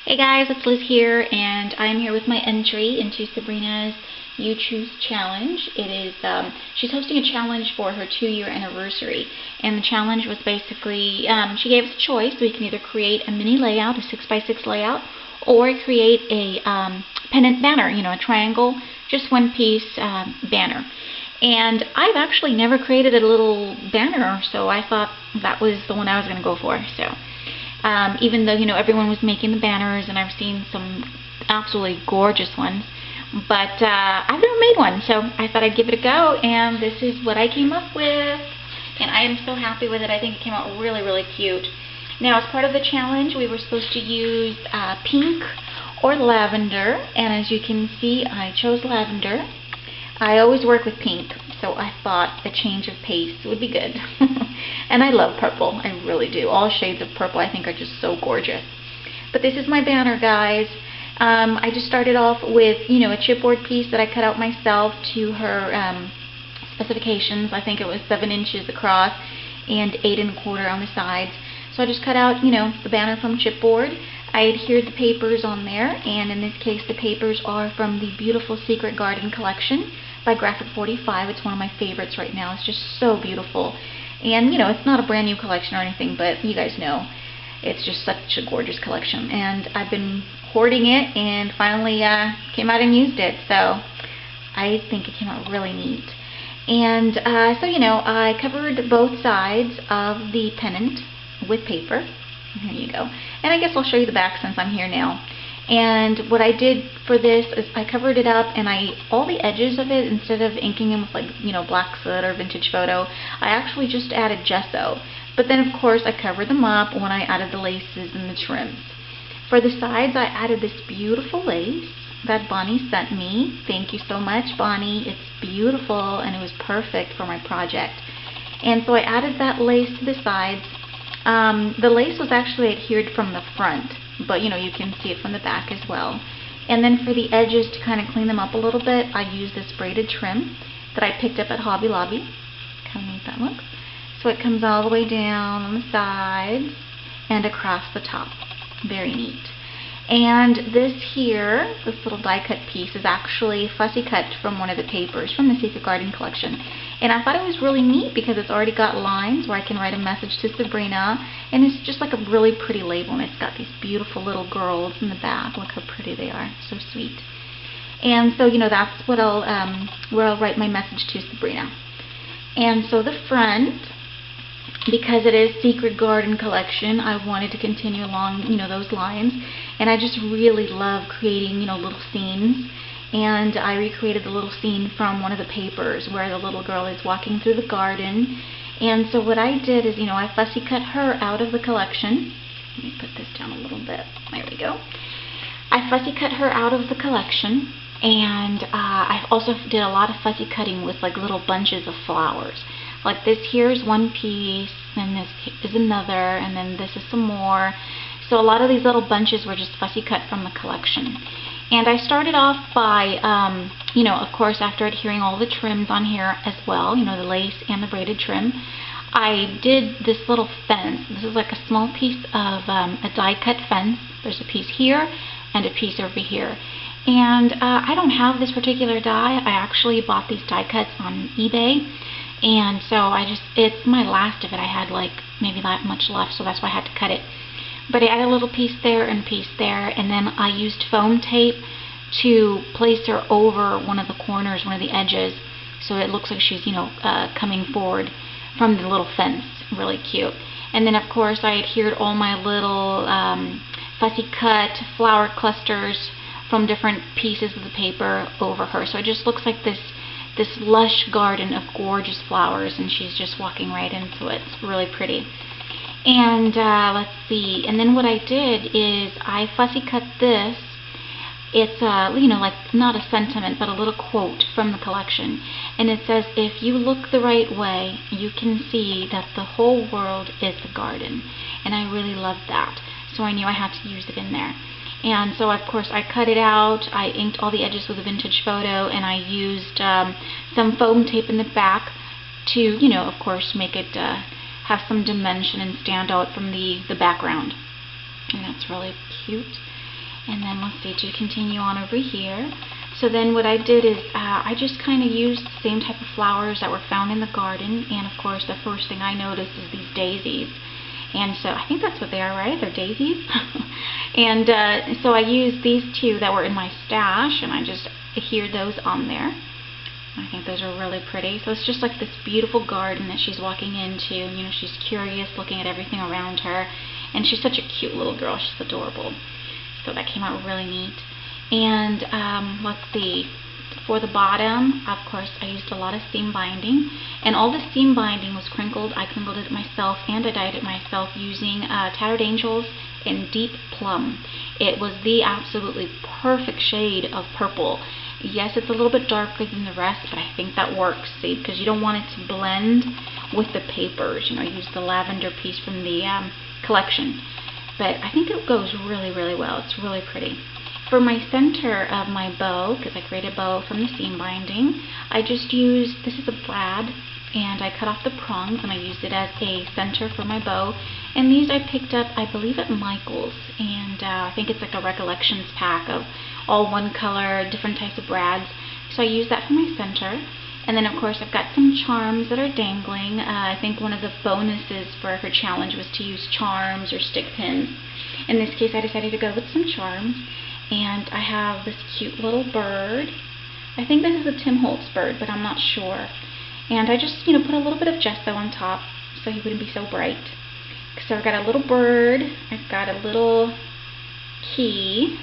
Hey guys, it's Liz here, and I'm here with my entry into Sabrina's You Choose Challenge. It is, she's hosting a challenge for her 2-year anniversary, and the challenge was basically, she gave us a choice. We can either create a mini layout, a 6x6 layout, or create a pennant banner, a triangle, just one piece banner. And I've actually never created a little banner, so I thought that was the one I was going to go for. Even though, everyone was making the banners, and I've seen some absolutely gorgeous ones, but I've never made one, so I thought I'd give it a go, and this is what I came up with, and I am so happy with it. I think it came out really, really cute. Now, as part of the challenge, we were supposed to use pink or lavender, and as you can see, I chose lavender. I always work with pink, so I thought a change of pace would be good. And I love purple, I really do. All shades of purple I think are just so gorgeous. But this is my banner, guys. I just started off with, a chipboard piece that I cut out myself to her specifications. I think it was 7 inches across and 8 1/4 on the sides. So I just cut out, the banner from chipboard. I adhered the papers on there, and in this case the papers are from the beautiful Secret Garden collection by Graphic 45. It's one of my favorites right now. It's just so beautiful. And, it's not a brand new collection or anything, but you guys know, it's just such a gorgeous collection. And I've been hoarding it, and finally came out and used it. So I think it came out really neat. And I covered both sides of the pennant with paper. Here you go. And I guess I'll show you the back since I'm here now. And what I did for this is I covered it up, and all the edges of it, instead of inking them with black soot or vintage photo, I actually just added gesso. But then of course I covered them up when I added the laces and the trims. For the sides, I added this beautiful lace that Bonnie sent me. Thank you so much, Bonnie. It's beautiful, and it was perfect for my project. And so I added that lace to the sides. The lace was actually adhered from the front, but you can see it from the back as well. And then for the edges, to kind of clean them up a little bit, I used this braided trim that I picked up at Hobby Lobby. Look how neat that looks. So it comes all the way down on the sides and across the top. Very neat. And this here, this little die cut piece, is actually fussy cut from one of the papers from the Secret Garden collection. And I thought it was really neat because it's already got lines where I can write a message to Sabrina, and it's just like a really pretty label, and it's got these beautiful little girls in the back. Look how pretty they are, so sweet. And so that's what where I'll write my message to Sabrina. And so the front, because it is Secret Garden collection, I wanted to continue along those lines, and I just really love creating little scenes. And I recreated the little scene from one of the papers where the little girl is walking through the garden. And so what I did is, I fussy cut her out of the collection. Let me put this down a little bit. There we go. I fussy cut her out of the collection, and I also did a lot of fussy cutting with little bunches of flowers. Like this here is one piece, and this is another, and then this is some more. So a lot of these little bunches were just fussy cut from the collection. And I started off by, of course, after adhering all the trims on here as well, the lace and the braided trim, I did this little fence. This is like a small piece of a die cut fence. There's a piece here and a piece over here. And I don't have this particular die. I actually bought these die cuts on eBay. And so it's my last of it. I had maybe that much left, so that's why I had to cut it. But I added a little piece there and a piece there, and then I used foam tape to place her over one of the corners, one of the edges, so it looks like she's, coming forward from the little fence. Really cute. And then, of course, I adhered all my little fussy cut flower clusters from different pieces of the paper over her. So it just looks like this lush garden of gorgeous flowers, and she's just walking right into it. It's really pretty. And let's see, and then what I did is I fussy cut this. It's not a sentiment, but a little quote from the collection, and it says, "If you look the right way, you can see that the whole world is a garden." And I really loved that, so I knew I had to use it in there. And so of course I cut it out, I inked all the edges with a vintage photo, and I used some foam tape in the back to, of course, make it have some dimension and stand out from the background. And that's really cute. And then let's see, to continue on over here. So then what I did is I just kind of used the same type of flowers that were found in the garden. And of course the first thing I noticed is these daisies. And so I think that's what they are, right? They're daisies. And so I used these two that were in my stash, and I just adhered those on there. I think those are really pretty. So it's just like this beautiful garden that she's walking into. You know, she's curious, looking at everything around her. And she's such a cute little girl. She's adorable. So that came out really neat. And let's see. For the bottom, of course, I used a lot of seam binding. And all the seam binding was crinkled. I crinkled it myself, and I dyed it myself using Tattered Angels in Deep Plum. It was the absolutely perfect shade of purple. Yes, it's a little bit darker than the rest, but I think that works, see, because you don't want it to blend with the papers. You know, I used the lavender piece from the collection. But I think it goes really, really well. It's really pretty. For my center of my bow, because I created a bow from the seam binding, I just used, this is a brad, and I cut off the prongs and I used it as a center for my bow. And these I picked up, I believe, at Michael's, and I think it's like a recollections pack of all one color, different types of brads. So I used that for my center. And then of course I've got some charms that are dangling. I think one of the bonuses for her challenge was to use charms or stick pins. In this case I decided to go with some charms. And I have this cute little bird. I think this is a Tim Holtz bird, but I'm not sure. And I just, put a little bit of gesso on top so he wouldn't be so bright. So I've got a little bird. I've got a little key.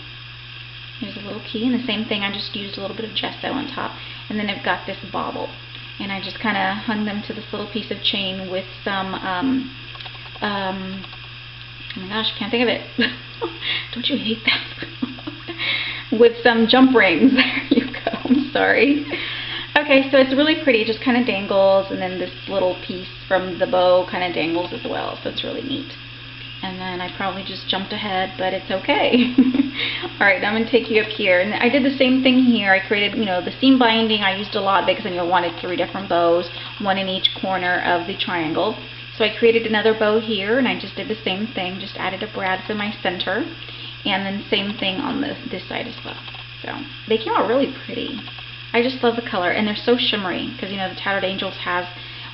Here's a little key, and the same thing, I just used a little bit of gesso on top. And then I've got this bauble. And I just kind of hung them to this little piece of chain with some, oh my gosh, I can't think of it. Don't you hate that? With some jump rings. There you go. I'm sorry. Okay, so it's really pretty. It just kind of dangles, and then this little piece from the bow kind of dangles as well. So it's really neat. And then I probably just jumped ahead, but it's okay. Alright, I'm going to take you up here. And I did the same thing here. I created, the seam binding. I used a lot because I wanted 3 different bows, one in each corner of the triangle. So I created another bow here, and I just did the same thing. Just added a brad for my center. And then same thing on this side as well. So they came out really pretty. I just love the color, and they're so shimmery because the Tattered Angels has,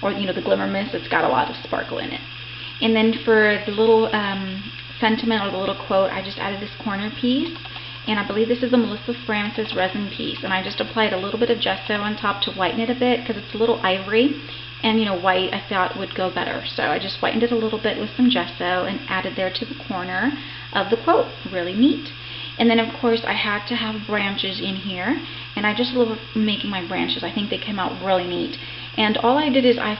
or the Glimmer Mist, it's got a lot of sparkle in it. And then for the little sentiment or the little quote, I just added this corner piece, and I believe this is a Melissa Francis resin piece, and I just applied a little bit of gesso on top to whiten it a bit because it's a little ivory, and white I thought would go better. So I just whitened it a little bit with some gesso and added there to the corner of the quote. Really neat. And then of course I had to have branches in here, and I just love making my branches. I think they came out really neat. And all I did is I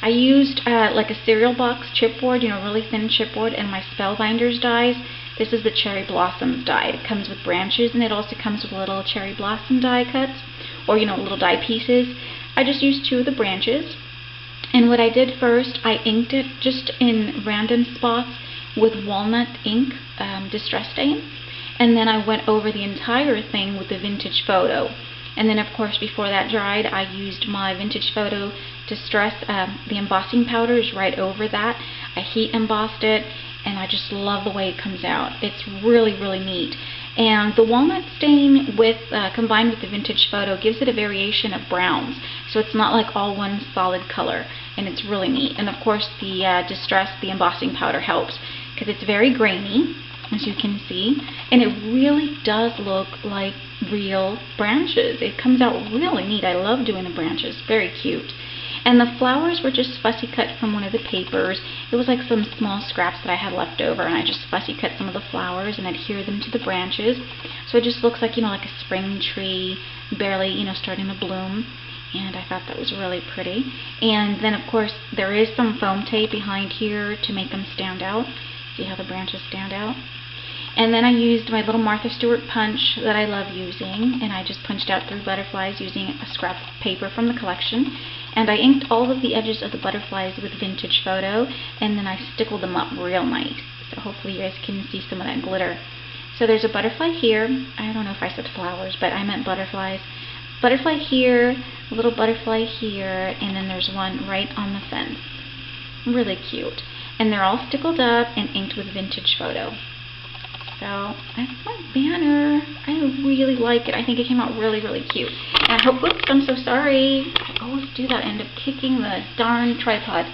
I used like a cereal box chipboard, really thin chipboard, and my Spellbinders dies. This is the Cherry Blossoms die. It comes with branches, and it also comes with little cherry blossom die cuts, or little die pieces. I just used 2 of the branches, and what I did first, I inked it just in random spots with walnut ink, distress stain, and then I went over the entire thing with the Vintage Photo. And then of course before that dried, I used my Vintage Photo Distress, the embossing powder is right over that. I heat embossed it, and I just love the way it comes out. It's really, really neat. And the walnut stain with combined with the Vintage Photo gives it a variation of browns, so it's not like all one solid color, and it's really neat. And of course the Distress, the embossing powder, helps because it's very grainy, as you can see, and it really does look like real branches. It comes out really neat. I love doing the branches. Very cute. And the flowers were just fussy cut from one of the papers. It was like some small scraps that I had left over, and I just fussy cut some of the flowers and adhere them to the branches. So it just looks like, like a spring tree, barely, starting to bloom. And I thought that was really pretty. And then of course there is some foam tape behind here to make them stand out. See how the branches stand out? And then I used my little Martha Stewart punch that I love using, and I just punched out 3 butterflies using a scrap of paper from the collection. And I inked all of the edges of the butterflies with Vintage Photo, and then I stickled them up real nice. So hopefully you guys can see some of that glitter. So there's a butterfly here. I don't know if I said flowers, but I meant butterflies. Butterfly here, a little butterfly here, and then there's one right on the fence. Really cute. And they're all stickled up and inked with Vintage Photo. So that's my banner. I really like it. I think it came out really, really cute. And I hope, oops, I'm so sorry. I always do that. I end up kicking the darn tripod.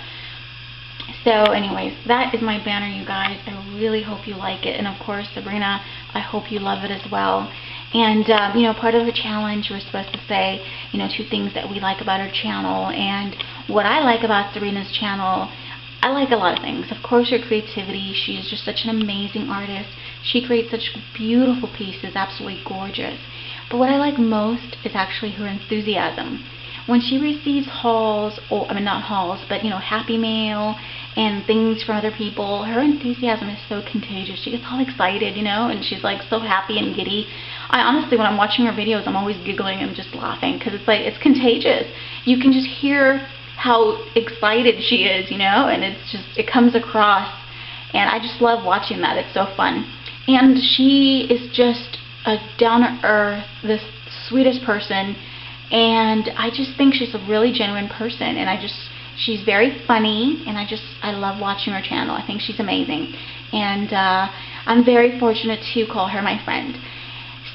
So anyways, that is my banner, you guys. I really hope you like it. And of course, Sabrina, I hope you love it as well. And, you know, part of the challenge, we're supposed to say, you know, 2 things that we like about her channel. And what I like about Sabrina's channel, I like a lot of things. Of course, her creativity. She is just such an amazing artist. She creates such beautiful pieces, absolutely gorgeous. But what I like most is actually her enthusiasm. When she receives hauls, or I mean not hauls, but you know, Happy Mail and things from other people, her enthusiasm is so contagious. She gets all excited, you know, and she's like so happy and giddy. I honestly, when I'm watching her videos, I'm always giggling and just laughing because it's like, it's contagious. You can just hear how excited she is, you know, and it's just, it comes across, and I just love watching that. It's so fun. And she is just a down-to-earth, the sweetest person. And I just think she's a really genuine person, and she's very funny, and I love watching her channel. I think she's amazing, and I'm very fortunate to call her my friend.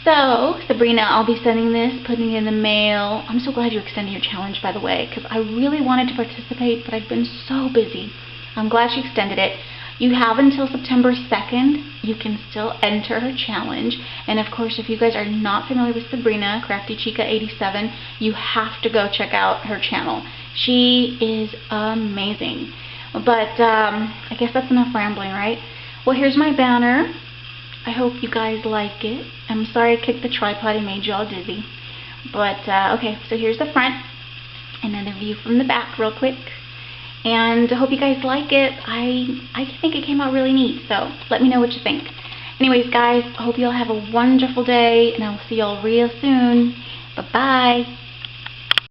So, Sabrina, I'll be sending this, putting it in the mail. I'm so glad you extended your challenge, by the way, because I really wanted to participate, but I've been so busy. I'm glad she extended it. You have until September 2nd. You can still enter her challenge. And of course, if you guys are not familiar with Sabrina, CraftyChica87, you have to go check out her channel. She is amazing. But I guess that's enough rambling, right? Well, here's my banner. I hope you guys like it. I'm sorry I kicked the tripod and made you all dizzy. But, okay, so here's the front. Another view from the back real quick. And I hope you guys like it. I think it came out really neat, so let me know what you think. Anyways, guys, I hope you all have a wonderful day, and I will see you all real soon. Bye-bye.